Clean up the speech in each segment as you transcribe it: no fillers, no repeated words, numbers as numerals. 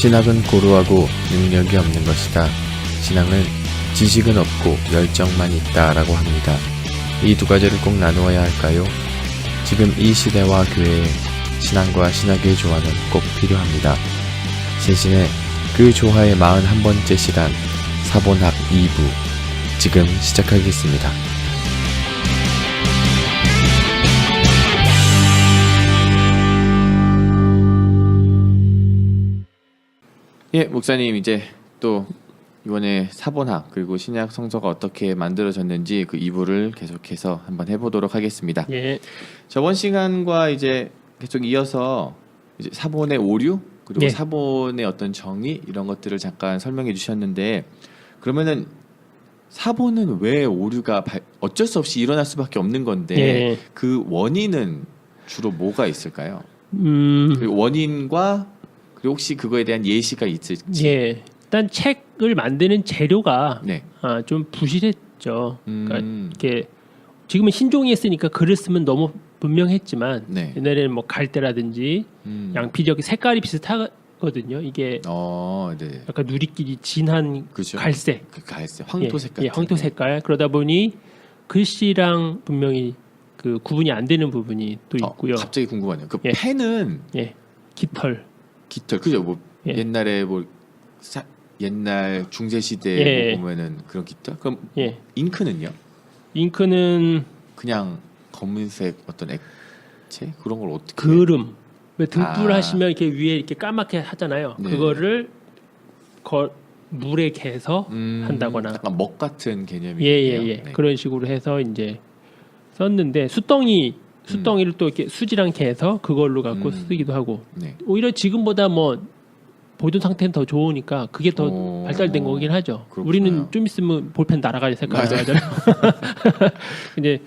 신학은 고루하고 능력이 없는 것이다. 신앙은 지식은 없고 열정만 있다라고 합니다. 이 두 가지를 꼭 나누어야 할까요? 지금 이 시대와 교회에 신앙과 신학의 조화는 꼭 필요합니다. 신신의 그 조화의 41번째 시간 사본학 2부 지금 시작하겠습니다. 예, 목사님 이제 또 이번에 사본학 그리고 신약 성서가 어떻게 만들어졌는지 그 2부를 계속해서 한번 해보도록 하겠습니다. 예. 저번 시간과 이제 계속 이어서 이제 사본의 오류 그리고 예. 사본의 어떤 정의 이런 것들을 잠깐 설명해 주셨는데 그러면은 사본은 왜 오류가 어쩔 수 없이 일어날 수밖에 없는 건데 예. 그 원인은 주로 뭐가 있을까요? 그 원인과 그리고 혹시 그거에 대한 예시가 있을지. 예. 일단 책을 만드는 재료가 네. 좀 부실했죠. 그러니까 이렇게 지금은 신종이에 쓰니까 글을 쓰면 너무 분명했지만 네. 옛날에는 뭐 갈대라든지 양피지역 색깔이 비슷하거든요. 이게 네. 약간 누리끼리 진한 그렇죠. 갈색, 그 갈색, 황토 색깔. 예, 황토 색깔. 그러다 보니 글씨랑 분명히 그 구분이 안 되는 부분이 또 있고요. 갑자기 궁금하네요. 그 예. 펜은 깃털. 그죠? 뭐 예. 옛날에 뭐 옛날 중세 시대에 예. 보면은 그런 깃털. 그럼 예. 잉크는요? 잉크는 그냥 검은색 어떤 액체 그런 걸 어떻게? 그름. 왜 등불 하시면 이렇게 위에 이렇게 까맣게 하잖아요. 네. 그거를 물에 개서 한다거나. 약간 먹 같은 개념이에요. 예. 네. 그런 식으로 해서 이제 썼는데 수덩이를 또 이렇게 수지랑 개서 그걸로 갖고 쓰기도 하고. 네. 오히려 지금보다 뭐 보존 상태는 더 좋으니까 그게 더 발달된 거긴 하죠. 그렇구나. 우리는 좀 있으면 볼펜 날아가지 색깔 나가잖아요. 이제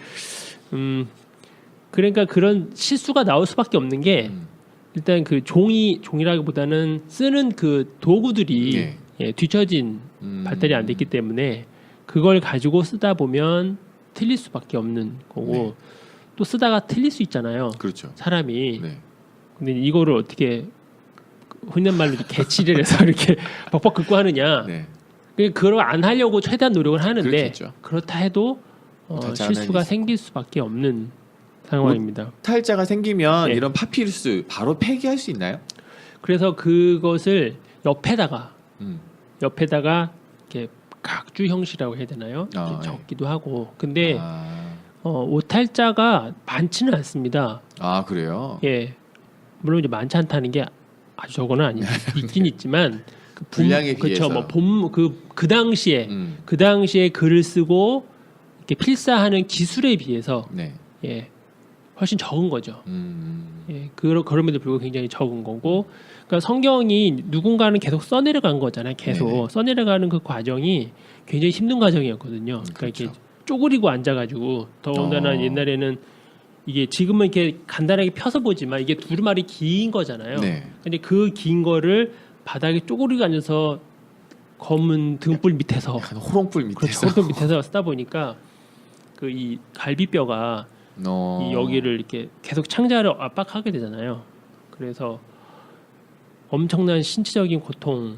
그러니까 그런 실수가 나올 수밖에 없는 게 일단 그 종이라기보다는 쓰는 그 도구들이 뒤처진 발달이 안 됐기 때문에 그걸 가지고 쓰다 보면 틀릴 수밖에 없는 거고 네. 또 쓰다가 틀릴 수 있잖아요. 그렇죠. 사람이. 네. 근데 이거를 어떻게 흔한 말로 개치를 해서 이렇게 벅벅 긁고 하느냐. 네. 그걸 안 하려고 최대한 노력을 하는데 그렇겠죠. 그렇다 해도 실수가 생길 수밖에 없는 상황입니다. 탈자가 생기면 예. 이런 파피루스 바로 폐기할 수 있나요? 그래서 그것을 옆에다가 이렇게 각주 형식이라고 해야 되나요? 이렇게 예. 적기도 하고. 근데 오탈자가 많지는 않습니다. 그래요? 예. 물론 이제 많지 않다는 게 아주 저거는 아니죠. 있긴 있지만 그 분량에 비해서 뭐 그 당시에 글을 쓰고 이렇게 필사하는 기술에 비해서 네. 예. 훨씬 적은 거죠. 예. 그럼에도 불구하고 굉장히 적은 거고. 그러니까 성경이 누군가는 계속 써내려간 거잖아요. 계속 네네. 써내려가는 그 과정이 굉장히 힘든 과정이었거든요. 그러니까 그렇죠. 이렇게 쪼그리고 앉아가지고 더군다나 옛날에는 이게 지금은 이렇게 간단하게 펴서 보지만 이게 두루마리 긴 거잖아요. 네. 근데 그 긴 거를 바닥에 쪼그리고 앉아서 검은 등불 밑에서 약간 호롱불 밑에서 그렇죠. 호롱불 밑에서 쓰다 보니까 그 이 갈비뼈가 이 여기를 이렇게 계속 창자를 압박하게 되잖아요. 그래서 엄청난 신체적인 고통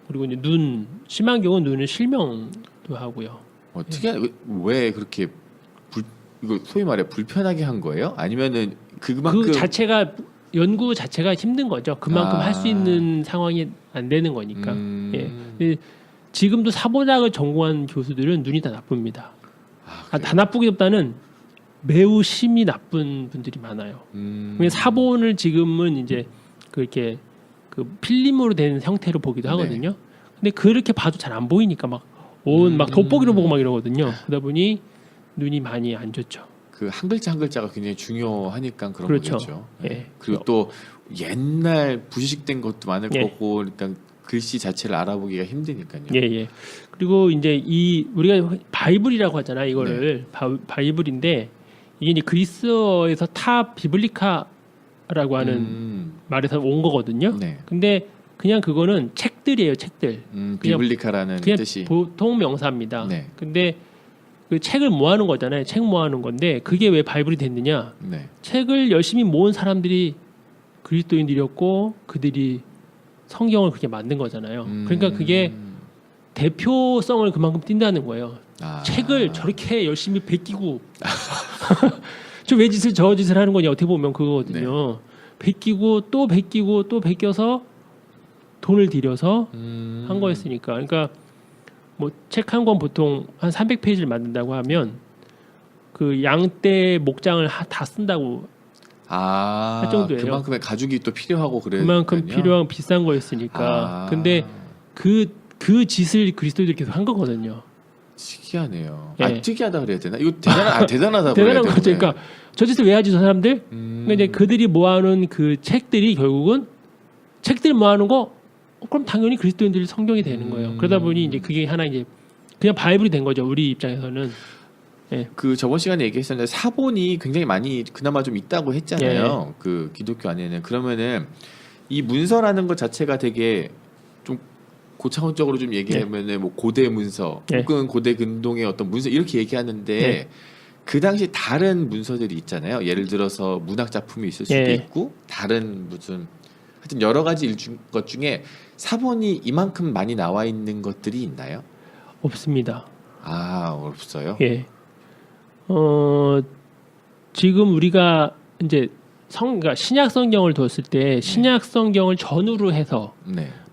그리고 이제 심한 경우는 눈을 실명도 하고요. 왜 그렇게 이거 소위 말해 불편하게 한 거예요? 아니면은 그만큼 그 자체가 연구 자체가 힘든 거죠. 그만큼 할 수 있는 상황이 안 되는 거니까. 예. 지금도 사본학을 전공한 교수들은 눈이 다 나쁩니다. 다 나쁘기보다는 매우 심히 나쁜 분들이 많아요. 사본을 지금은 이제 그렇게 그 필름으로 된 형태로 보기도 하거든요. 네. 근데 그렇게 봐도 잘 안 보이니까 막 돋보기로 보고 막 이러거든요. 그러다 보니 눈이 많이 안 좋죠. 그 한 글자 한 글자가 굉장히 중요하니까 그런 그렇죠. 거겠죠. 예. 그리고 또 옛날 부식된 것도 많을 예. 거고, 그러니까 글씨 자체를 알아보기가 힘드니까요. 예. 그리고 이제 우리가 바이블이라고 하잖아요. 이거를 바이블인데 이게 이제 그리스어에서 타 비블리카라고 하는 말에서 온 거거든요. 네. 근데 그냥 그거는 책들이에요, 책들. 비블리카라는 그냥 뜻이. 보통 명사입니다. 네. 근데 그 책을 모아놓은 거잖아요. 책 모아놓은 건데 그게 왜 바이블이 됐느냐? 네. 책을 열심히 모은 사람들이 그리스도인들이었고 그들이 성경을 그렇게 만든 거잖아요. 그러니까 그게 대표성을 그만큼 띈다는 거예요. 책을 저렇게 열심히 베끼고 저 왜 저 짓을 하는 거냐 어떻게 보면 그거거든요. 베끼고 또 베끼고 또 베껴서 돈을 들여서 한 거였으니까. 그러니까 뭐 책 한 권 보통 한 300페이지를 만든다고 하면 그 양떼 목장을 다 쓴다고 할 정도예요. 그만큼의 가죽이 또 필요하고 그래요. 그만큼 필요한 비싼 거였으니까. 근데 그 짓을 그리스도들이 계속 한 거거든요. 특이하네요. 예. 특이하다 그래야 되나? 이거 대단하다고 대단한 그래야 거죠. 되나? 그러니까 저 짓을 왜 하지 저 사람들? 그러니까 이제 그들이 모아놓은 그 책들이 결국은 책들 모아놓은 거 그럼 당연히 그리스도인들이 성경이 되는 거예요. 그러다 보니 이제 그게 하나 이제 그냥 바이블이 된 거죠. 우리 입장에서는. 예. 그 저번 시간에 얘기했었는데 사본이 굉장히 많이 그나마 좀 있다고 했잖아요. 그 기독교 안에는. 그러면은 이 문서라는 것 자체가 되게 좀 고차원적으로 좀 얘기하면은 뭐 고대 문서 혹은 고대 근동의 어떤 문서 이렇게 얘기하는데 그 당시 다른 문서들이 있잖아요. 예를 들어서 문학 작품이 있을 수도 있고 다른 무슨 하여튼 여러 가지 것 중에 사본이 이만큼 많이 나와 있는 것들이 있나요? 없습니다. 없어요? 예. 지금 우리가 이제 그러니까 신약 성경을 뒀을 때 신약 성경을 전후로 해서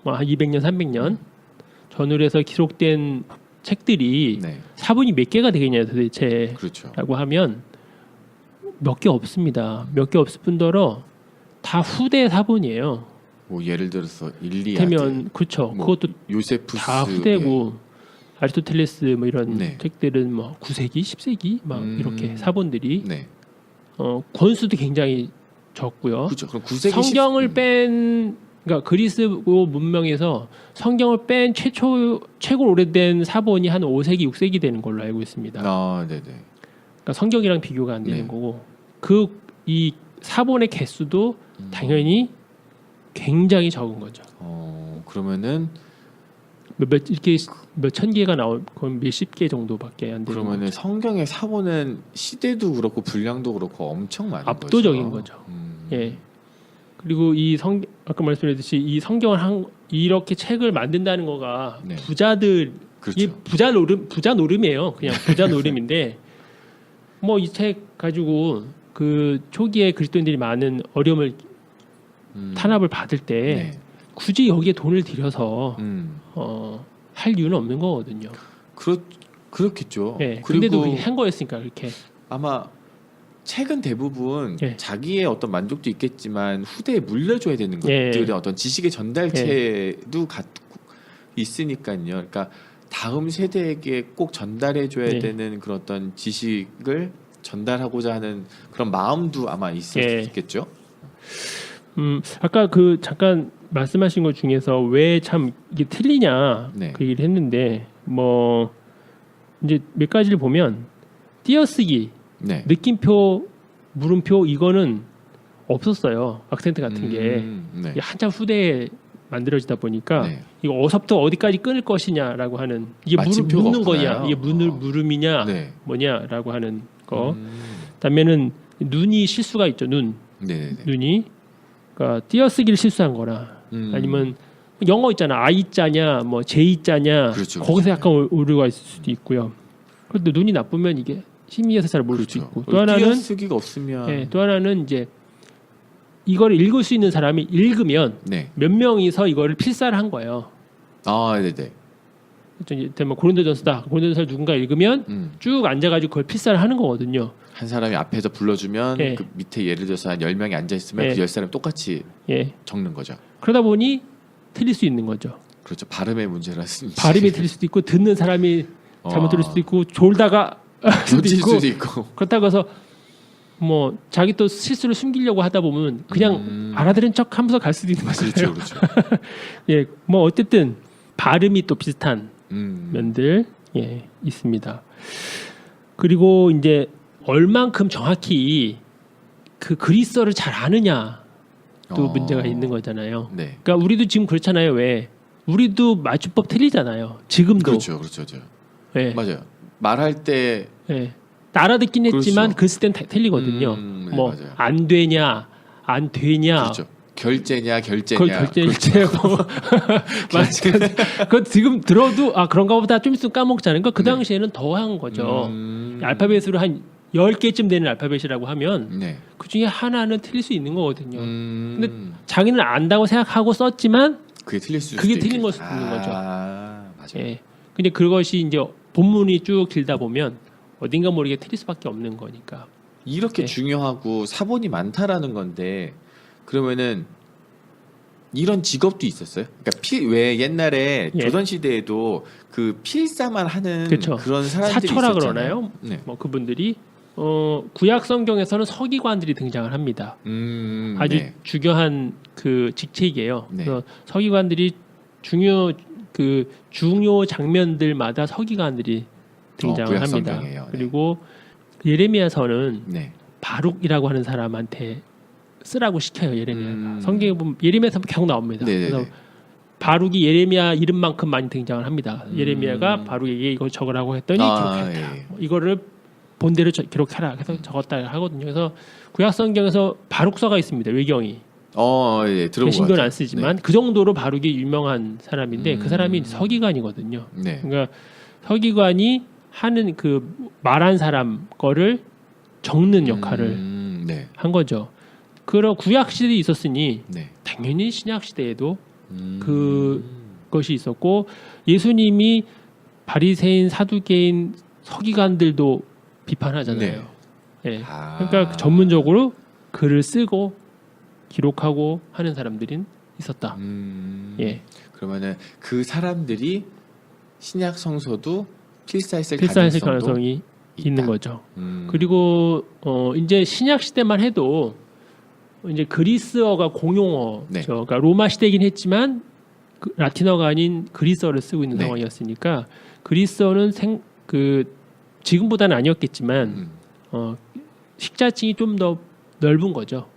뭐 한 200년, 300년 전후로 해서 기록된 책들이 사본이 몇 개가 되겠냐 도대체 라고 하면 몇 개 없습니다. 몇 개 없을 뿐더러 다 후대 사본이에요. 뭐 예를 들어서 일리아드 되면 그렇죠. 뭐 그것도 요세푸스 다 후대고 아리스토텔레스 뭐 이런 책들은 뭐 9세기, 10세기 막 이렇게 사본들이 권수도 굉장히 적고요. 그렇죠. 그럼 9세기 성경을 뺀 그러니까 그리스고 문명에서 성경을 뺀 최고 오래된 사본이 한 5세기, 6세기 되는 걸로 알고 있습니다. 네네. 그러니까 성경이랑 비교가 안 되는 거고 이 사본의 개수도 당연히 굉장히 적은 거죠. 그러면은 이렇게 몇천 개가 나올 건 몇십 개 정도밖에 안 되는 그러면은 거죠. 성경의 사본은 시대도 그렇고 분량도 그렇고 엄청 많은 압도적인 거죠. 예. 그리고 아까 말씀드렸듯이 이 성경을 이렇게 책을 만든다는 거가 부자들 이게 부자 노름이에요. 그냥 부자 노름인데 뭐 이 책 가지고 그 초기에 그리스도인들이 많은 어려움을 탄압을 받을 때 굳이 여기에 돈을 들여서 할 이유는 없는 거거든요. 그렇겠죠. 네, 근데도 그게 한 거였으니까 그렇게. 아마 책은 대부분 자기의 어떤 만족도 있겠지만 후대에 물려줘야 되는 것들의 어떤 지식의 전달체도 갖고 있으니까요. 그러니까 다음 세대에게 꼭 전달해줘야 되는 그런 어떤 지식을 전달하고자 하는 그런 마음도 아마 있었겠죠. 아까 잠깐 말씀하신 것 중에서 왜 참 이게 틀리냐 그 얘기를 했는데 뭐 이제 몇 가지를 보면 띄어쓰기, 느낌표, 물음표 이거는 없었어요. 악센트 같은 게 이게 한참 후대에 만들어지다 보니까 이거 어디서부터 어디까지 끊을 것이냐라고 하는 이게 묻는 거냐, 이게 물음이냐 뭐냐라고 하는 거. 그다음에는 눈이 실수가 있죠. 눈이 그러니까 띄어쓰기를 실수한 거나 아니면 영어 있잖아. I자냐 뭐 J자냐 거기서 약간 오류가 있을 수도 있고요. 그런데 눈이 나쁘면 이게 희미해서 잘 모를 수도 있고 또 하나는 띄어쓰기가 없으면 또 하나는 이제 이거를 읽을 수 있는 사람이 읽으면 몇 명이서 이거를 필사를 한 거예요. 네네. 이제 고린도전서다. 고린도전서를 누군가 읽으면 쭉 앉아가지고 그걸 필사를 하는 거거든요. 한 사람이 앞에서 불러주면 그 밑에 예를 들어서 한 10명이 앉아있으면 그 10사람 똑같이 적는 거죠. 그러다 보니 틀릴 수 있는 거죠. 그렇죠. 발음의 문제라서 발음이 틀릴 수도 있고 듣는 사람이 잘못 들을 수도 있고 졸다가 수도 있고 그렇다고 해서 뭐 자기 또 실수를 숨기려고 하다 보면 그냥 알아들은 척 하면서 갈 수도 있는 거죠. 그렇죠. 뭐 어쨌든 발음이 또 비슷한 면들 있습니다. 그리고 이제 얼만큼 정확히 그 그리스어를 잘 아느냐 또 문제가 있는 거잖아요. 그러니까 우리도 지금 그렇잖아요. 왜 우리도 맞춤법 틀리잖아요. 지금도 그렇죠. 맞아요. 말할 때 알아듣긴 했지만 글 쓸 땐 틀리거든요. 뭐 안 되냐 안 되냐 결제냐 그걸 결제일제고 그 지금 들어도 그런가 보다 좀 있으면 까먹잖아요. 그러니까 그 네. 당시에는 더한 거죠. 알파벳으로 한 10개쯤 되는 알파벳이라고 하면 네. 그 중에 하나는 틀릴 수 있는 거거든요. 근데 근데 자기는 안다고 생각하고 썼지만 그게 틀릴 수 그게 수도 틀린 있겠- 걸 수도 있는 거죠. 맞아요. 예. 근데 그것이 이제 본문이 쭉 길다 보면 어딘가 모르게 틀릴 수밖에 없는 거니까. 이렇게 네. 중요하고 사본이 많다라는 건데 그러면은 이런 직업도 있었어요? 그러니까 왜 옛날에 예. 조선 시대에도 그 필사만 하는 그쵸. 그런 사람들이 사초라 있었잖아요. 그러나요? 네. 뭐 그분들이 구약 성경에서는 서기관들이 등장을 합니다. 아주 네. 중요한 그 직책이에요. 네. 그래서 서기관들이 중요 장면들마다 서기관들이 등장을 구약 합니다. 성경이에요. 네. 그리고 예레미야서는 네. 바룩이라고 하는 사람한테 쓰라고 시켜요. 예레미야가. 성경에 보면 예레미야서 계속 나옵니다. 네네네. 그래서 바룩이 예레미야 이름만큼 많이 등장을 합니다. 예레미야가 바룩에게 이걸 적으라고 했더니 기록했다. 예. 이거를 본대로 기록해라. 그래서 적었다 하거든요. 그래서 구약 성경에서 바룩서가 있습니다. 외경이. 예, 들어본 것 신교는 같아요. 안 쓰지만 그 정도로 바룩이 유명한 사람인데 그 사람이 서기관이거든요. 네. 그러니까 서기관이 하는 그 말한 사람 거를 적는 역할을 네. 한 거죠. 그런 구약 시대에 있었으니 네. 당연히 신약 시대에도 음. 그것이 있었고 예수님이 바리새인, 사두개인, 서기관들도 비판하잖아요. 예. 그러니까 전문적으로 글을 쓰고 기록하고 하는 사람들이 있었다. 예. 그러면은 그 사람들이 신약 성서도 필사했을 필사했을 가능성도 가능성이 있는 있다. 거죠. 그리고 이제 신약 시대만 해도 이제 그리스어가 공용어죠. 네. 그러니까 로마 시대이긴 했지만 라틴어가 아닌 그리스어를 쓰고 있는 네. 상황이었으니까 그리스어는 지금보다는 아니었겠지만 식자층이 좀 더 넓은 거죠.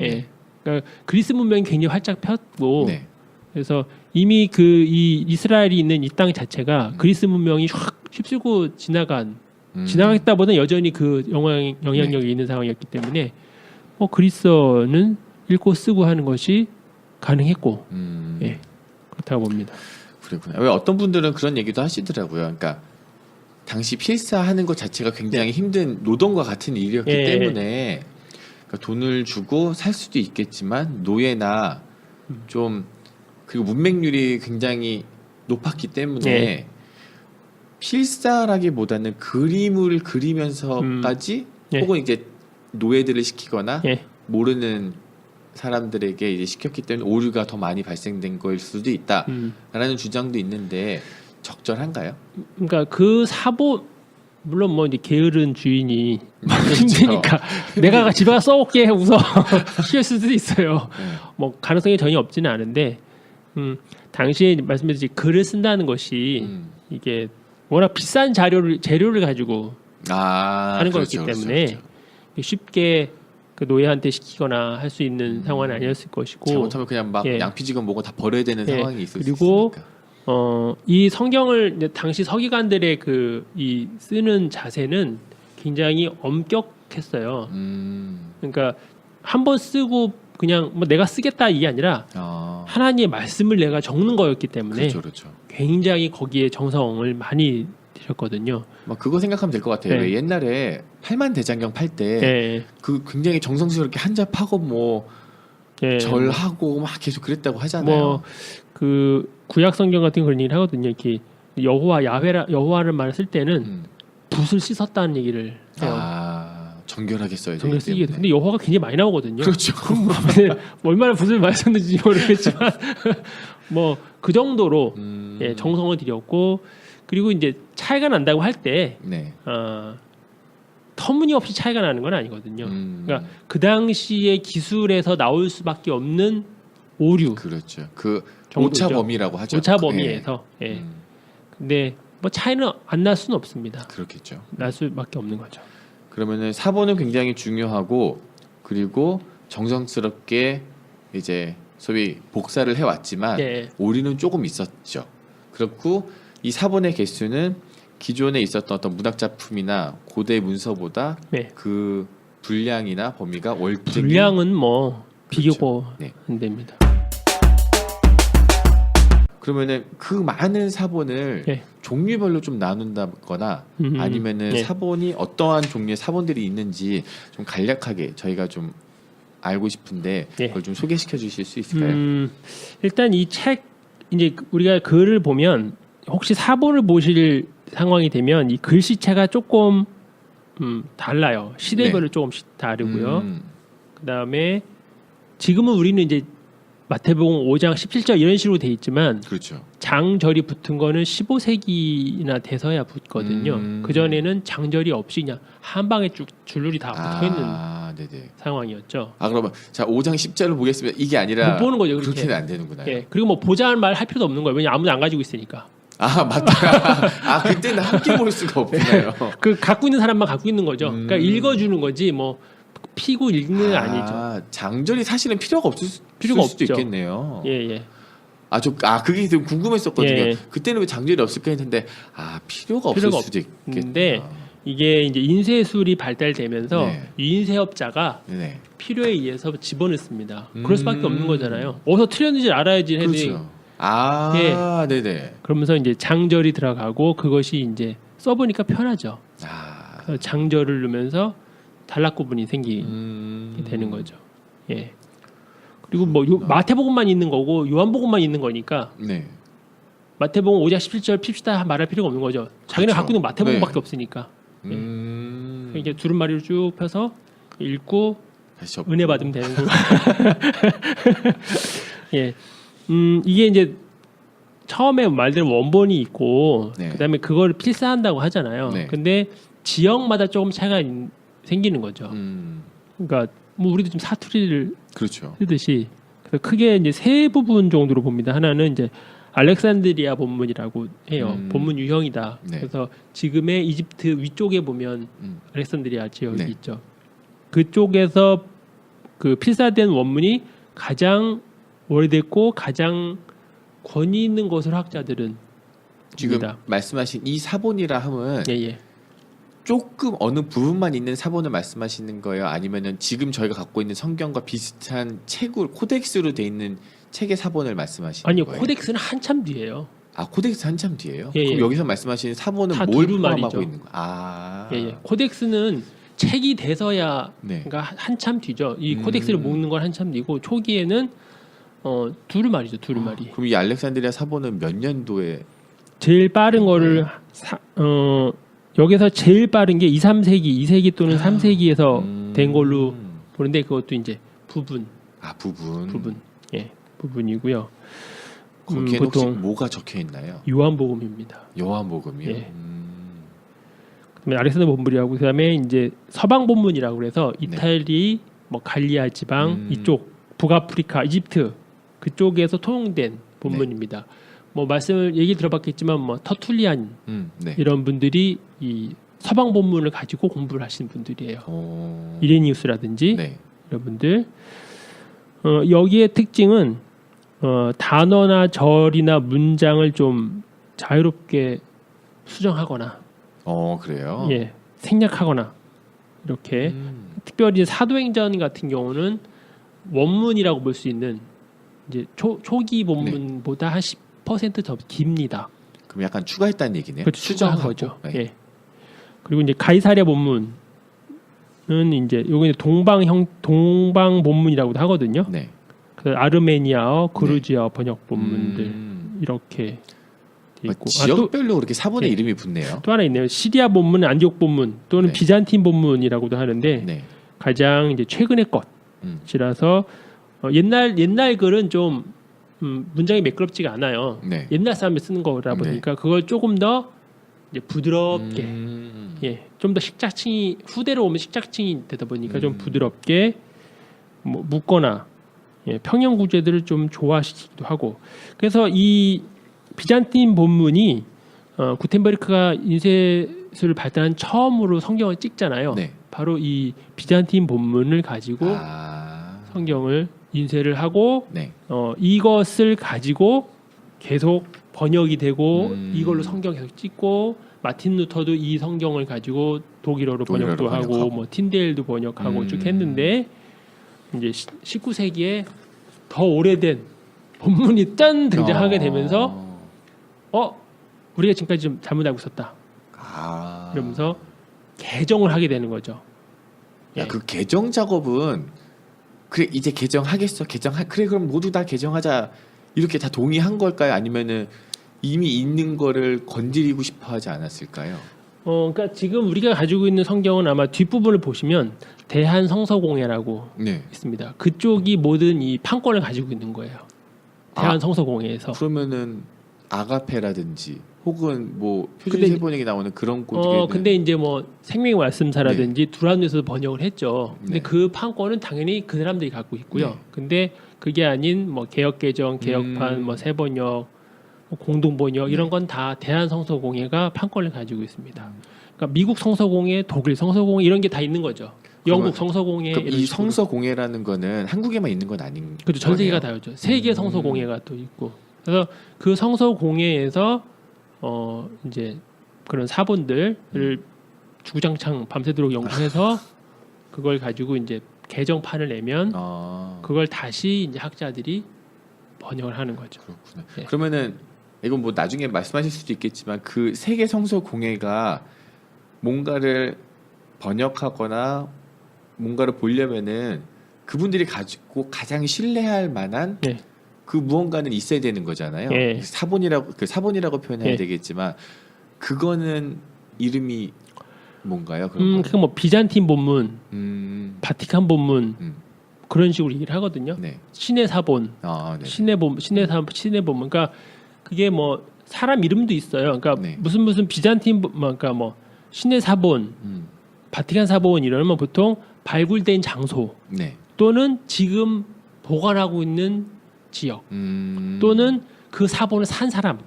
예. 그러니까 그리스 문명이 굉장히 활짝 폈고 네. 그래서 이미 이 이스라엘이 있는 이 땅 자체가 그리스 문명이 확 휩쓸고 지나갔다보다 여전히 그 영향력이 있는 상황이었기 때문에 그리스어는 읽고 쓰고 하는 것이 가능했고 예, 그렇다고 봅니다. 그렇구나. 왜 어떤 분들은 그런 얘기도 하시더라고요. 그러니까 당시 필사하는 것 자체가 굉장히 힘든 노동과 같은 일이었기 예. 때문에 그러니까 돈을 주고 살 수도 있겠지만 노예나 좀 그리고 문맹률이 굉장히 높았기 때문에 예. 필사라기보다는 그림을 그리면서까지 예. 혹은 이제 노예들을 시키거나 예. 모르는 사람들에게 이제 시켰기 때문에 오류가 더 많이 발생된 거일 수도 있다라는 주장도 있는데 적절한가요? 그러니까 그 사보 물론 뭐 이제 게으른 주인이 그렇죠. 힘드니까 내가 집에 가서 써올게 웃어 쉴 수도 있어요. 네. 뭐 가능성이 전혀 없지는 않은데 당시에 말씀드렸듯이 글을 쓴다는 것이 이게 워낙 비싼 재료를 가지고 하는 거였기 때문에 쉽게 그 노예한테 시키거나 할 수 있는 상황은 아니었을 것이고 잘못하면 그냥 막 예. 양피지건 뭐고 다 버려야 되는 예. 상황이 있을 그리고 수 있으니까. 이 성경을 이제 당시 서기관들의 이 쓰는 자세는 굉장히 엄격했어요. 그러니까 한 번 쓰고 그냥 뭐 내가 쓰겠다 이게 아니라 하나님의 말씀을 내가 적는 거였기 때문에 그렇죠. 굉장히 거기에 정성을 많이 들였거든요. 막 그거 생각하면 될 것 같아요. 네. 왜 옛날에 팔만대장경 팔 때 예. 그 굉장히 정성스럽게 한자 파고 뭐 예. 절하고 막 계속 그랬다고 하잖아요. 뭐 그 구약 성경 같은 그런 얘기를 하거든요. 이렇게 여호와를 말을 쓸 때는 붓을 씻었다는 얘기를 해요. 정결하게 써야 되기 정말 쓰기도. 때문에. 근데 여호와가 굉장히 많이 나오거든요. 그렇죠. 뭐 얼마나 붓을 많이 썼는지 모르겠지만 뭐 그 정도로 예, 정성을 들였고 그리고 이제 차이가 난다고 할 때 네. 터무니없이 차이가 나는 건 아니거든요. 그러니까 그 당시의 기술에서 나올 수밖에 없는 오류 그렇죠. 그 정도죠. 오차 범위라고 하죠. 오차 범위에서. 예. 근데 뭐 차이는 안 날 수는 없습니다. 그렇겠죠. 날 수밖에 없는 거죠. 그러면은 사본은 굉장히 중요하고 그리고 정성스럽게 이제 소위 복사를 해왔지만 예. 오류는 조금 있었죠. 그렇고 이 사본의 개수는 기존에 있었던 어떤 문학 작품이나 고대 문서보다 네. 그 분량이나 범위가 월등히 분량은 뭐 비교가 네. 안 됩니다. 그러면은 그 많은 사본을 예. 종류별로 좀 나눈다거나 아니면은 예. 사본이 어떠한 종류의 사본들이 있는지 좀 간략하게 저희가 좀 알고 싶은데 예. 그걸 좀 소개시켜 주실 수 있을까요? 일단 이 책 이제 우리가 글을 보면 혹시 사본을 보실 상황이 되면 이 글씨체가 조금 달라요. 시대별로 네. 조금씩 다르고요. 그다음에 지금은 우리는 이제 마태복음 5장 17절 이런 식으로 돼 있지만 그렇죠. 장절이 붙은 거는 15세기나 돼서야 붙거든요. 그 전에는 장절이 없이 그냥 한 방에 쭉 줄줄이 다 붙어 있는 네네. 상황이었죠. 그러면 자 5장 10절을 보겠습니다. 이게 아니라 못 보는 거죠. 그렇게. 그렇게는 안 되는구나. 예. 그리고 뭐 보자는 말 할 필요도 없는 거예요. 왜냐 아무도 안 가지고 있으니까. 맞다. 그때는 함께 볼 수가 없나요? 그 갖고 있는 사람만 갖고 있는 거죠. 그러니까 읽어주는 거지 뭐 피고 읽는 건 아니죠. 장절이 사실은 필요가 없을 필요가 수도 없죠. 있겠네요. 예. 그게 좀 궁금했었거든요. 예. 그때는 왜 장절이 없을까 했는데 필요가 없을 수도 근데 있겠다. 이게 이제 인쇄술이 발달되면서 네. 인쇄업자가 네. 필요에 의해서 집어넣습니다. 그럴 수밖에 없는 거잖아요. 어디서 틀렸는지 알아야지 해도 그렇죠. 네네. 그러면서 이제 장절이 들어가고 그것이 이제 써보니까 편하죠. 그래서 장절을 넣으면서 단락구분이 생기게 되는 거죠. 예. 그리고 뭐 마태복음만 있는 거고 요한복음만 있는 거니까 네. 마태복음 5장 17절 핍시다 말할 필요가 없는 거죠. 자기네 그렇죠. 갖고 있는 마태복음밖에 네. 없으니까. 이제 두루마리를 쭉 펴서 읽고 다시 은혜 받으면 되는 거고. 예. 이게 이제 처음에 말대로 원본이 있고 네. 그다음에 그걸 필사한다고 하잖아요. 네. 근데 지역마다 조금 차이가 생기는 거죠. 그러니까 뭐 우리도 좀 사투리를 그렇죠. 쓰듯이 그래서 크게 이제 세 부분 정도로 봅니다. 하나는 이제 알렉산드리아 본문이라고 해요. 본문 유형이다. 네. 그래서 지금의 이집트 위쪽에 보면 알렉산드리아 지역이 네. 있죠. 그쪽에서 그 필사된 원문이 가장 오래됐고 가장 권위 있는 것으로 학자들은 지금 봅니다. 말씀하신 이 사본이라 함은 예. 조금 어느 부분만 있는 사본을 말씀하시는 거예요? 아니면은 지금 저희가 갖고 있는 성경과 비슷한 책을 코덱스로 돼 있는 책의 사본을 말씀하시는 아니요, 거예요? 코덱스는 한참 뒤에요. 코덱스 한참 뒤에요? 예, 그럼 예. 여기서 말씀하시는 사본은 다 뭘 두루마리죠. 포함하고 있는 거예요? 예. 코덱스는 책이 돼서야 네. 그러니까 한참 뒤죠. 이 코덱스를 묶는 건 한참 뒤고 초기에는 두루마리죠, 두루마리. 그럼 이 알렉산드리아 사본은 몇 년도에? 제일 빠른 거를 여기서 제일 빠른 게 2, 3세기, 2세기 또는 3세기에서 된 걸로 보는데 그것도 이제 부분. 예, 부분이고요. 거기에 혹시 보통 뭐가 적혀 있나요? 요한복음입니다. 요한복음이요. 예. 그다음에 알렉산더 본문이라고 그다음에 이제 서방 본문이라고 그래서 이탈리, 뭐 갈리아 지방 이쪽 북아프리카, 이집트 그쪽에서 통용된 본문입니다. 뭐 얘기 들어봤겠지만 뭐 터툴리안 네. 이런 분들이 이 서방 본문을 가지고 공부를 하시는 분들이에요. 이레니우스라든지 네. 이런 분들. 여기의 특징은 단어나 절이나 문장을 좀 자유롭게 수정하거나 그래요? 예, 생략하거나 이렇게 특별히 사도행전 같은 경우는 원문이라고 볼 수 있는 이제 초기 본문보다 한 10% 더 깁니다. 그럼 약간 추가했다는 얘기네요. 그렇죠, 추가한 수정하고. 거죠. 네. 예. 그리고 이제 가이사랴 본문은 이제 요게 동방 본문이라고도 하거든요. 네. 그래서 아르메니아어, 그루지아 번역 본문들 이렇게 돼 있고 지역별로 그렇게 사본의 예. 이름이 붙네요. 또 하나 있네요. 시리아 본문, 안디옥 본문 또는 네. 비잔틴 본문이라고도 하는데 네. 가장 이제 최근의 것이라서 옛날 글은 좀 문장이 매끄럽지가 않아요. 네. 옛날 사람이 쓰는 거라 보니까 그걸 조금 더 이제 부드럽게 예, 좀 더 식자층이 후대로 오면 식자층이 되다 보니까 좀 부드럽게 뭐 묻거나 예, 평형 구제들을 좀 좋아하시기도 하고 그래서 이 비잔틴 본문이 구텐베르크가 인쇄술을 발달한 처음으로 성경을 찍잖아요. 네. 바로 이 비잔틴 본문을 가지고 성경을 인쇄를 하고 네. 이것을 가지고 계속 번역이 되고 이걸로 성경 계속 찍고 마틴 루터도 이 성경을 가지고 독일어로 번역도 하고 뭐 틴데일도 번역하고 쭉 했는데 이제 19세기에 더 오래된 본문이 짠 등장하게 되면서 우리가 지금까지 좀 잘못 알고 있었다. 이러면서 개정을 하게 되는 거죠. 야, 그 개정 작업은 그래 이제 개정하겠어 그래 그럼 모두 다 개정하자 이렇게 다 동의한 걸까요? 아니면은 이미 있는 거를 건드리고 싶어하지 않았을까요? 그러니까 지금 우리가 가지고 있는 성경은 아마 뒷부분을 보시면 대한성서공회라고 네. 있습니다. 그쪽이 모든 이 판권을 가지고 있는 거예요. 대한성서공회에서. 그러면은 아가페라든지 혹은 뭐 근데 표준 세번역에 나오는 그런 곳에는 근데 이제 뭐 생명의 말씀사라든지 두란노에서 번역을 했죠. 근데 네. 그 판권은 당연히 그 사람들이 갖고 있고요. 네. 근데 그게 아닌 뭐 개역개정, 개역판, 뭐 세번역, 뭐 공동번역 이런 건 다 대한성서공회가 판권을 가지고 있습니다. 그러니까 미국 성서공회, 독일 성서공회 이런 게 다 있는 거죠. 영국 성서공회. 그럼 이런 이 식으로. 성서공회라는 거는 한국에만 있는 건 아닌 그렇죠. 전 세계가 거네요. 다르죠. 세계 성서공회가 또 있고. 그래서 그 성서공회에서 이제 그런 사본들을 주구장창 밤새도록 연구해서 그걸 가지고 이제 개정판을 내면 그걸 다시 이제 학자들이 번역을 하는 거죠. 그렇구나. 네. 그러면은 이건 뭐 나중에 말씀하실 수도 있겠지만 그 세계 성서 공회가 뭔가를 번역하거나 뭔가를 보려면은 그분들이 가지고 가장 신뢰할 만한 네. 그 무언가는 있어야 되는 거잖아요. 네. 사본이라고 표현해야 네. 되겠지만 그거는 이름이 뭔가요? 그런 그 뭐 비잔틴 본문, 바티칸 본문 그런 식으로 얘기를 하거든요. 네. 신의 사본, 네. 신의 본문. 그러니까 그게 뭐 사람 이름도 있어요. 그러니까 네. 무슨 비잔틴 그러니까 뭐 신의 사본, 바티칸 사본 이러면 보통 발굴된 장소 네. 또는 지금 보관하고 있는 지역 또는 그 사본을 산 사람.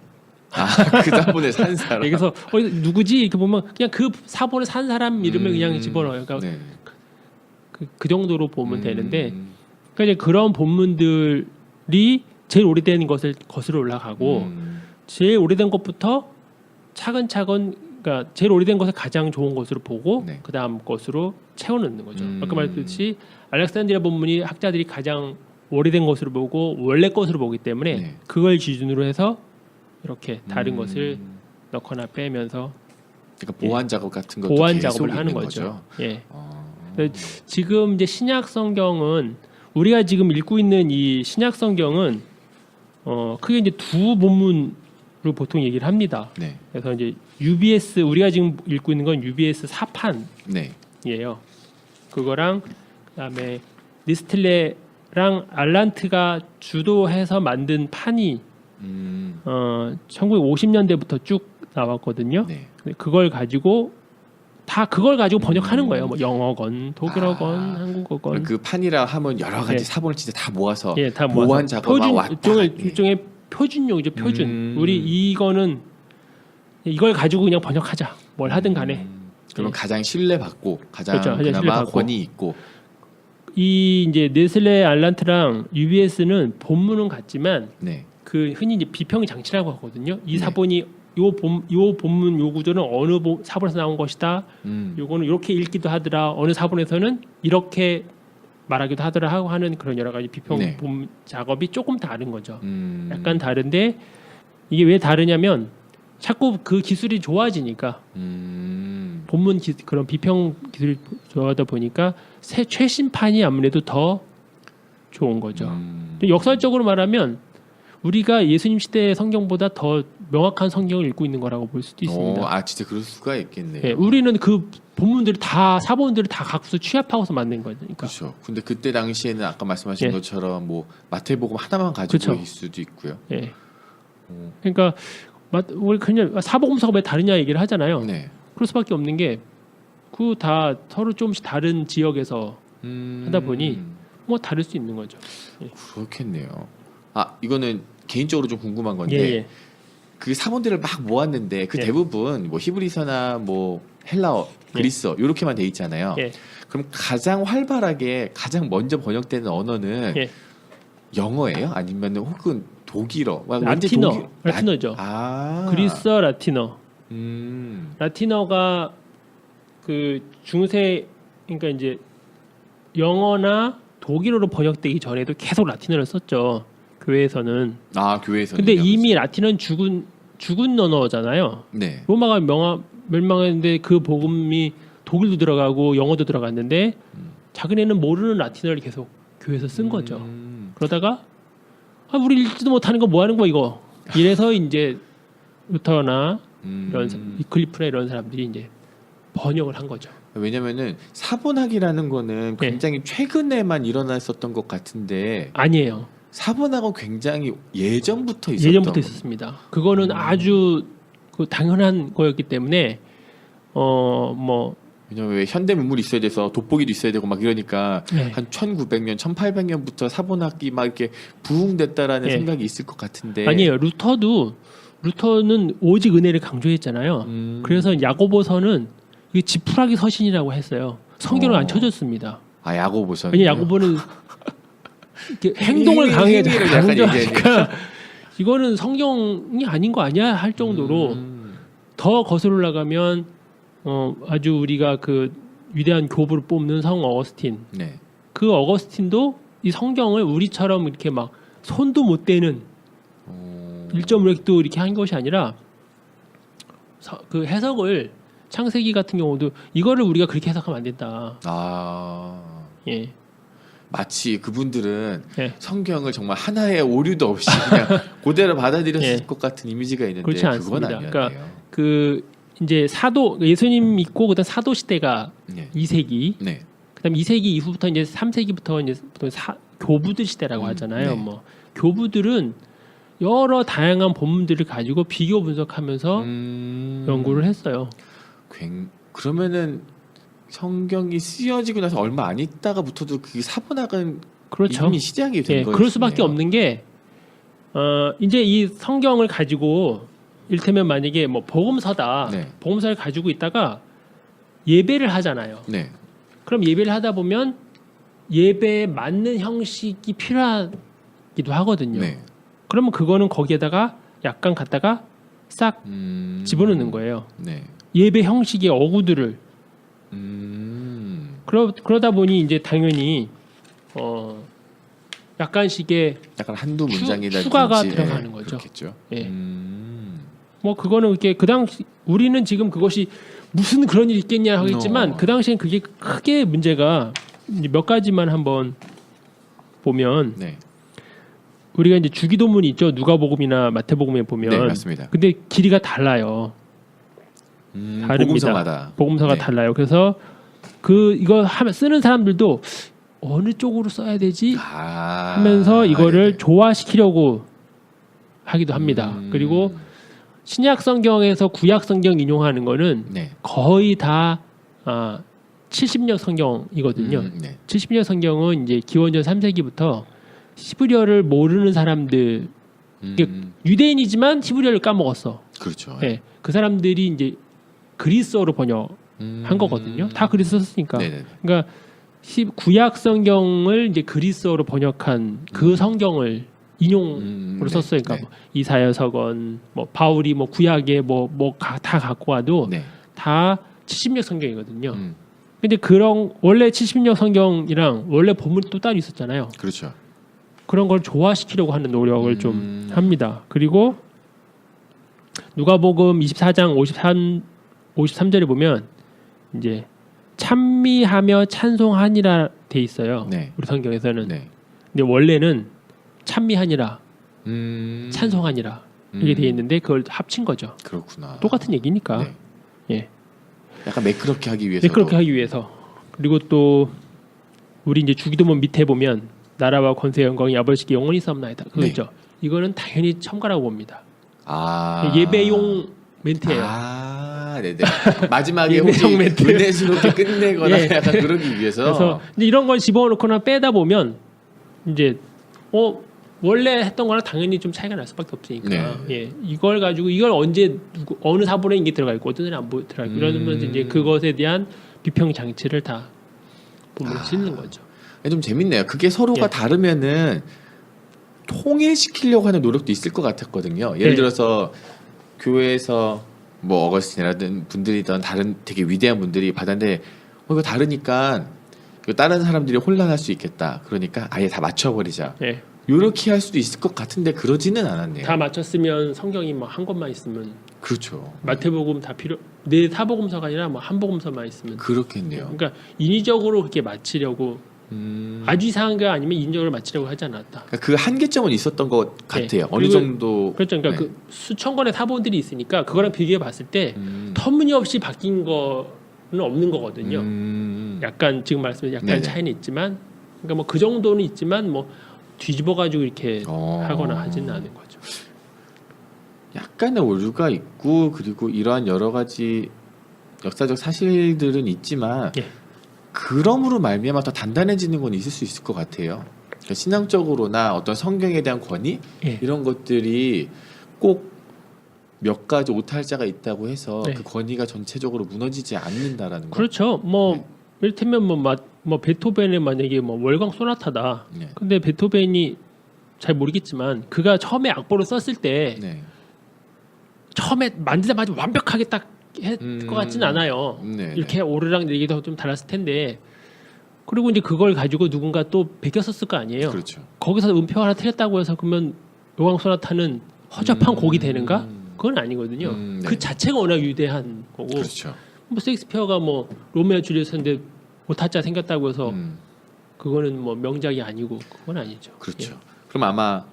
그 사본에 산 사람. 그래서 누구지 이렇게 보면 그냥 그 사본을 산 사람 이름을 그냥 집어넣어요. 그러니까 네. 그 정도로 보면 되는데, 그러니까 이제 그런 본문들이 제일 오래된 것을 거슬러 올라가고 제일 오래된 것부터 차근차근, 그러니까 제일 오래된 것을 가장 좋은 것으로 보고 네. 그 다음 것으로 채워넣는 거죠. 아까 말했듯이 알렉산드리아 본문이 학자들이 가장 오래된 것으로 보고 원래 것으로 보기 때문에 네. 그걸 기준으로 해서 이렇게 다른 것을 넣거나 빼면서 그러니까 보완 작업 같은 것도 보완 계속 작업을 하는 있는 거죠. 예. 아. 지금 이제 신약 성경은 우리가 지금 읽고 있는 이 신약 성경은 크게 이제 두 본문으로 보통 얘기를 합니다. 네. 그래서 이제 UBS 우리가 지금 읽고 있는 건 UBS 4판이에요. 네. 그거랑 그다음에 니스틀레랑 알란트가 주도해서 만든 판이 1950년대부터 쭉 나왔거든요. 네. 그걸 가지고 번역하는 거예요. 뭐 영어건, 독일어건, 한국어건. 그 판이라 하면 여러 가지 예. 사본을 진짜 다 모아서 다 모아서 보완 작업하고 왔다 갔다. 일종의 표준용이죠. 표준. 우리 이거는 이걸 가지고 그냥 번역하자. 뭘 하든 간에. 그러면 가장 신뢰받고 가장 그렇죠. 가장 그나마 신뢰받고. 권위 있고. 이 이제 네슬레 알란트랑 UBS는 본문은 같지만 네. 그 흔히 이제 비평 장치라고 하거든요. 이 네. 사본이 요 본문 요 구조는 어느 사본에서 나온 것이다. 요거는 이렇게 읽기도 하더라. 어느 사본에서는 이렇게 말하기도 하더라 하고 하는 그런 여러 가지 비평 네. 작업이 조금 다른 거죠. 음. 약간 다른데 이게 왜 다르냐면 자꾸 그 기술이 좋아지니까 본문 그런 비평 기술이 좋아하다 보니까 최신판이 아무래도 더 좋은 거죠. 역사적으로 말하면 우리가 예수님 시대의 성경보다 더 명확한 성경을 읽고 있는 거라고 볼 수도 있습니다. 진짜 그럴 수가 있겠네요. 예, 우리는 그 본문들을 다 사본들을 다 각수 취합하고서 만든 거니까. 그렇죠. 근데 그때 당시에는 아까 말씀하신 예. 것처럼 뭐 마태복음 하나만 가지고 그쵸. 있을 수도 있고요. 예. 그러니까 우리 그냥 사복음서가 왜 다르냐 얘기를 하잖아요. 네. 그럴 수밖에 없는 게 그 다 서로 조금씩 다른 지역에서 하다 보니 뭐 다를 수 있는 거죠. 예. 그렇겠네요. 이거는 개인적으로 좀 궁금한 건데 예, 예. 그 사본들을 막 모았는데 그 예. 대부분 뭐 히브리서나 뭐 헬라어, 그리스어 이렇게만 돼 있잖아요. 예. 그럼 가장 활발하게 가장 먼저 번역되는 언어는 예. 영어예요? 아니면 혹은 독일어? 완전 라틴어죠. 그리스어, 라틴어. 라틴어가 그 중세 그러니까 이제 영어나 독일어로 번역되기 전에도 계속 라틴어를 썼죠. 교회에서는. 아 교회에서. 근데 이미 라틴어는 죽은 언어잖아요. 네. 로마가 멸망했는데 그 복음이 독일도 들어가고 영어도 들어갔는데 자기네는 모르는 라틴어를 계속 교회에서 쓴 거죠. 그러다가 우리 읽지도 못하는 거 뭐 하는 거 이거. 이래서 이제 루터나 이런 위클리프나 이런 사람들이 이제 번역을 한 거죠. 왜냐면은 사본학이라는 거는 굉장히 최근에만 일어났었던 것 같은데 아니에요. 사본학은 굉장히 예전부터 있었던. 예전부터 있었습니다. 그거는 아주 당연한 거였기 때문에 뭐 왜냐면 왜 현대 문물이 있어야 돼서 돋보기도 있어야 되고 막 이러니까 네. 한 1900년, 1800년부터 사본학이 막 이렇게 부흥됐다라는 네. 생각이 있을 것 같은데 아니에요. 루터는 오직 은혜를 강조했잖아요. 그래서 야고보서는 이게 지푸라기 서신이라고 했어요. 성경을 안 쳐줬습니다. 아 야고보서. 왜냐 야고보는 이렇게 행동을 강조하니까 이거는 성경이 아닌 거 아니야 할 정도로 더 거슬러 나가면 아주 우리가 그 위대한 교부를 뽑는 성 어거스틴. 네. 그 어거스틴도 이 성경을 우리처럼 이렇게 막 손도 못 대는 1.5획도 이렇게 한 것이 아니라 그 해석을 창세기 같은 경우도 이거를 우리가 그렇게 해석하면 안 된다. 아. 예. 마치 그분들은 예. 성경을 정말 하나의 오류도 없이 그냥 그대로 받아들였을 예. 것 같은 이미지가 있는데 그렇지 그건 않습니다. 아니었네요. 그러니까 그 이제 사도 예수님 있고 그다음 사도 시대가 네. 2세기 네. 그다음 2세기 이후부터 이제 3세기부터 이제 보통 교부들 시대라고 하잖아요. 네. 뭐 교부들은 여러 다양한 본문들을 가지고 비교 분석하면서 연구를 했어요. 그러면은 성경이 쓰여지고 나서 얼마 안 있다가부터도 그 사본학은 그렇죠. 이미 시작이 된 예, 거예요. 그럴 수밖에 없는 게 이제 이 성경을 가지고 일테면 만약에 뭐 복음서다. 네. 복음서를 가지고 있다가 예배를 하잖아요. 네. 그럼 예배를 하다 보면 예배에 맞는 형식이 필요하기도 하거든요. 네. 그러면 그거는 거기에다가 약간 갖다가 싹 집어넣는 거예요. 네. 예배 형식의 어구들을 그러다 보니 이제 당연히 약간씩의 약간 한두 문장이라든지 추가가 들어가는 거죠. 그렇겠죠. 예. 뭐 그거는 이렇게 그 당시 우리는 지금 그것이 무슨 그런 일이 있겠냐 하겠지만 그 당시엔 그게 크게 문제가 이제 몇 가지만 한번 보면 네. 우리가 이제 주기도문이 있죠. 누가복음이나 마태복음에 보면 네, 맞습니다. 근데 길이가 달라요. 다릅니다. 복음서마다. 복음서가 네. 달라요. 그래서 이거 쓰는 사람들도 어느 쪽으로 써야 되지 하면서 이거를 네네. 조화시키려고 하기도 합니다. 그리고 신약 성경에서 구약 성경 인용하는 거는 네. 거의 다 70년 성경이거든요. 네. 70년 성경은 이제 기원전 3세기부터 히브리어를 모르는 사람들 유대인이지만 히브리어를 까먹었어. 그렇죠. 네, 그 사람들이 이제 그리스어로 번역한 거거든요. 다 그리스어 썼으니까. 네네. 그러니까 구약 성경을 이제 그리스어로 번역한 그 성경을 인용으로 썼어요. 그러니까 네. 뭐 이사야서건 뭐 바울이 뭐 구약에 다 갖고 와도 네. 다 70년 성경이거든요. 음, 근데 그런 원래 70년 성경이랑 원래 본문이 또 따로 있었잖아요. 그렇죠. 그런 걸 조화시키려고 하는 노력을 좀 합니다. 그리고 누가복음 24장 53절에 보면 이제 찬미하며 찬송하니라 돼 있어요. 네. 우리 성경에서는. 네. 근데 원래는 찬미하니라, 찬송하니라 이렇게 돼 있는데 그걸 합친 거죠. 그렇구나. 똑같은 얘기니까. 네. 예. 약간 매끄럽게 하기 위해서. 네, 그렇게 하기 위해서. 그리고 또 우리 이제 주기도문 밑에 보면 나라와 권세 영광이 아버지께 영원히 싸움나이다. 그거죠. 네. 이거는 당연히 첨가라고 봅니다. 아. 예배용 멘트예요. 네네. 마지막에 혹시 예배용 멘트. 은혜스럽게 끝내거나 예. 약간 그러기 위해서. 그래서 이제 이런 걸 집어넣거나 빼다 보면 이제 원래 했던 거랑 당연히 좀 차이가 날 수밖에 없으니까. 네. 예. 이걸 가지고 이걸 언제 어느 사본에 이게 들어가 있고 어떤 데는 안 들어가 있고 이러면 이제 그것에 대한 비평 장치를 다 본문에 싣는 거죠. 좀 재밌네요. 그게 서로가 예. 다르면은 통일시키려고 하는 노력도 있을 것 같았거든요. 예를 네. 들어서 교회에서 뭐 어거스틴이라든 분들이든 다른 되게 위대한 분들이 받았는데 이거 다르니까 다른 사람들이 혼란할 수 있겠다. 그러니까 아예 다 맞춰버리자. 예. 이렇게 할 수도 있을 것 같은데 그러지는 않았네요. 다 맞췄으면 성경이 뭐 한 권만 있으면 그렇죠. 마태복음 다 필요 네 사복음서가 아니라 뭐 한 복음서만 있으면 그렇겠네요. 그러니까 인위적으로 그렇게 맞추려고 아주 이상한 거 아니면 인위적으로 맞추려고 하지 않았다. 그러니까 그 한계점은 있었던 것 같아요. 어느 그리고 정도. 그렇죠. 그러니까 네. 그 수천 권의 사본들이 있으니까 그거랑 비교해 봤을 때 터무니없이 바뀐 거는 없는 거거든요. 약간 지금 말씀에 약간 네네. 차이는 있지만, 그러니까 뭐 그 정도는 있지만 뭐 뒤집어 가지고 이렇게 하거나 하지는 않은 거죠. 약간의 오류가 있고 그리고 이러한 여러 가지 역사적 사실들은 있지만 예. 그럼으로 말미암아 더 단단해지는 건 있을 수 있을 것 같아요. 그러니까 신앙적으로나 어떤 성경에 대한 권위 예. 이런 것들이 꼭 몇 가지 오탈자가 있다고 해서 네. 그 권위가 전체적으로 무너지지 않는다라는 거. 그렇죠. 뭐 네. 이를테면 뭐 베토벤의 만약에 뭐 월광 소나타다. 네. 근데 베토벤이 잘 모르겠지만 그가 처음에 악보를 썼을 때 네. 처음에 만들자마자 완벽하게 딱 했을 것 같지는 않아요. 네. 이렇게 오르락 내리기도 좀 달랐을 텐데. 그리고 이제 그걸 가지고 누군가 또 베꼈었을 거 아니에요. 그렇죠. 거기서 음표 하나 틀렸다고 해서 그러면 월광 소나타는 허접한 곡이 되는가? 그건 아니거든요. 네. 그 자체가 워낙 위대한 거고. 그렇죠. 뭐 셰익스피어가 뭐 로메오 줄리엣인데 오타자 생겼다고 해서 그거는 뭐 명작이 아니고 그건 아니죠. 그렇죠. 예. 그럼 아마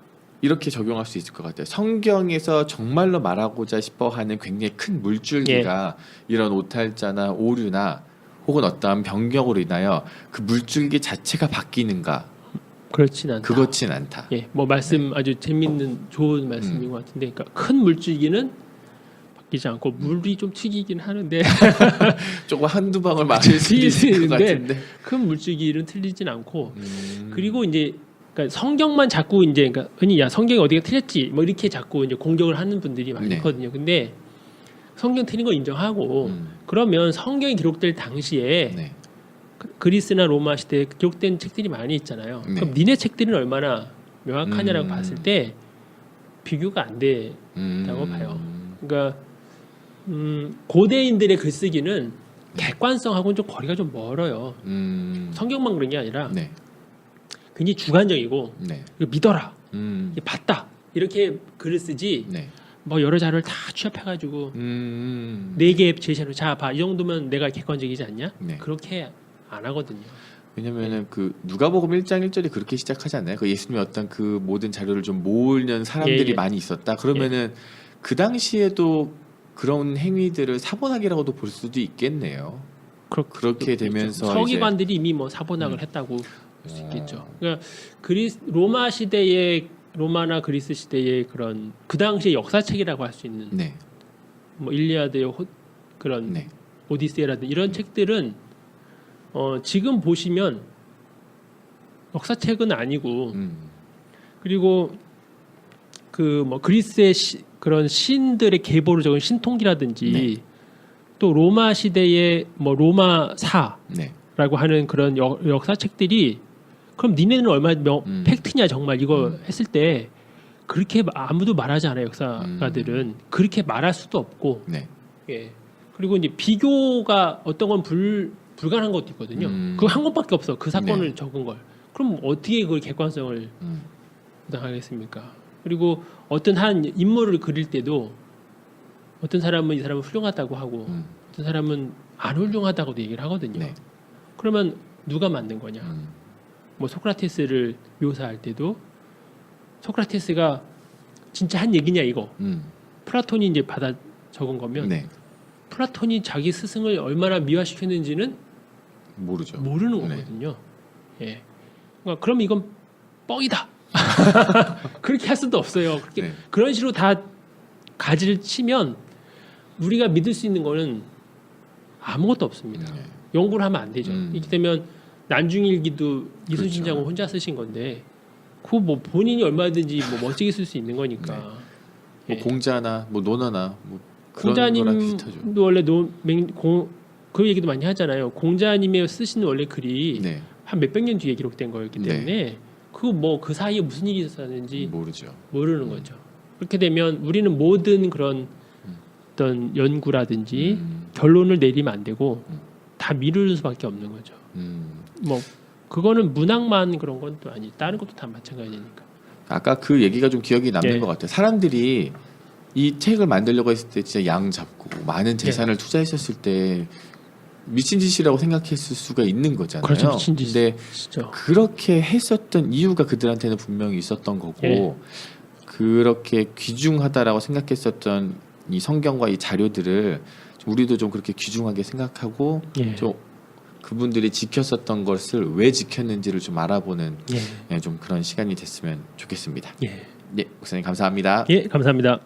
이렇게 적용할 수 있을 것 같아요. 성경에서 정말로 말하고자 싶어하는 굉장히 큰 물줄기가 이런 오탈자나 오류나 혹은 어떠한 변경으로 인하여 그 물줄기 자체가 바뀌는가? 그렇진 않다. 그렇진 않다. 예, 뭐 말씀 아주 재밌는 좋은 말씀인 것 같은데, 그러니까 큰 물줄기는 바뀌지 않고 물이 좀 튀기긴 하는데 조금 한두 방울 맞을 수 있을 것 같은데. 큰 물줄기는 틀리진 않고 그리고 이제 그러니까 성경만 자꾸 이제 그러니까 흔히 야 성경이 어디가 틀렸지 뭐 이렇게 자꾸 이제 공격을 하는 분들이 많거든요. 근데 성경 틀린 거 인정하고 그러면 성경이 기록될 당시에 네. 그리스나 로마 시대에 기록된 책들이 많이 있잖아요. 네. 그럼 니네 책들은 얼마나 명확하냐라고 봤을 때 비교가 안 된다고 봐요. 그러니까 고대인들의 글쓰기는 객관성하고는 좀 거리가 좀 멀어요. 성경만 그런 게 아니라 네. 굉장히 주관적이고 네. 이거 믿어라, 음. 봤다 이렇게 글을 쓰지. 네. 뭐 여러 자료를 다 취합해가지고 네 개의 제시로 자 봐 이 정도면 내가 객관적이지 않냐? 네. 그렇게 안 하거든요. 왜냐면은 그 누가복음 1장 1절이 그렇게 시작하지 않나요? 그 예수님의 어떤 그 모든 자료를 좀 모으는 사람들이 예. 많이 있었다. 그러면은 그 당시에도 그런 행위들을 사본학이라고도 볼 수도 있겠네요. 그렇게 되면서 서기관들이 이미 뭐 사본학을 했다고 볼 수 있겠죠. 그러니까 로마 시대의 로마나 그리스 시대의 그런 그 당시의 역사책이라고 할 수 있는 네. 뭐 일리아드의 그런 네. 오디세이라든 이런 책들은 지금 보시면 역사책은 아니고 그리고 그 뭐 그리스의 그런 신들의 계보를 적은 신통기라든지 네. 또 로마 시대의 뭐 로마사라고 네. 하는 그런 역사책들이 그럼 니네는 얼마나 팩트냐 정말 이거 했을 때 그렇게 아무도 말하지 않아요. 역사가들은 그렇게 말할 수도 없고 네. 예. 그리고 이제 비교가 어떤 건 불가능한 것도 있거든요. 그거 한 권밖에 없어. 그 사건을 네. 적은 걸. 그럼 어떻게 그걸 객관성을 부당하겠습니까? 그리고 어떤 한 인물을 그릴 때도 어떤 사람은 이 사람은 훌륭하다고 하고 어떤 사람은 안 훌륭하다고도 얘기를 하거든요. 네. 그러면 누가 만든 거냐? 뭐 소크라테스를 묘사할 때도 소크라테스가 진짜 한 얘기냐 이거. 플라톤이 이제 받아 적은 거면 네. 플라톤이 자기 스승을 얼마나 미화시켰는지는 모르죠. 모르는 네. 거거든요. 예. 그러니까 그럼 이건 뻥이다. 그렇게 할 수도 없어요. 그렇게 네. 그런 식으로 다 가지를 치면 우리가 믿을 수 있는 거는 아무것도 없습니다. 네. 연구를 하면 안 되죠. 이렇게 되면 난중일기도 이순신 그렇죠. 장군 혼자 쓰신 건데 그거 뭐 본인이 얼마든지 뭐 멋지게 쓸 수 있는 거니까. 뭐 공자나 뭐 논어나 뭐 그런 거랑 비슷하죠. 공자님도 원래 그 얘기도 많이 하잖아요. 공자님의 쓰신 원래 글이 네. 한 몇백 년 뒤에 기록된 거였기 때문에 그 뭐 그 사이에 무슨 일이 있었는지 모르죠. 모르는 거죠. 그렇게 되면 우리는 모든 그런 어떤 연구라든지 결론을 내리면 안 되고 다 미루는 수밖에 없는 거죠. 뭐 그거는 문학만 그런 건 또 아니 다른 것도 다 마찬가지니까. 아까 그 얘기가 좀 기억이 남는 예. 것 같아요. 사람들이 이 책을 만들려고 했을 때 진짜 양 잡고 많은 재산을 투자했었을 때 미친 짓이라고 생각했을 수가 있는 거잖아요. 그렇죠, 미친 짓. 근데 진짜. 그렇게 했었던 이유가 그들한테는 분명히 있었던 거고 예. 그렇게 귀중하다라고 생각했었던 이 성경과 이 자료들을 우리도 좀 그렇게 귀중하게 생각하고 예. 좀 그분들이 지켰었던 것을 왜 지켰는지를 좀 알아보는 예. 좀 그런 시간이 됐으면 좋겠습니다. 예. 네, 목사님 감사합니다. 예, 감사합니다.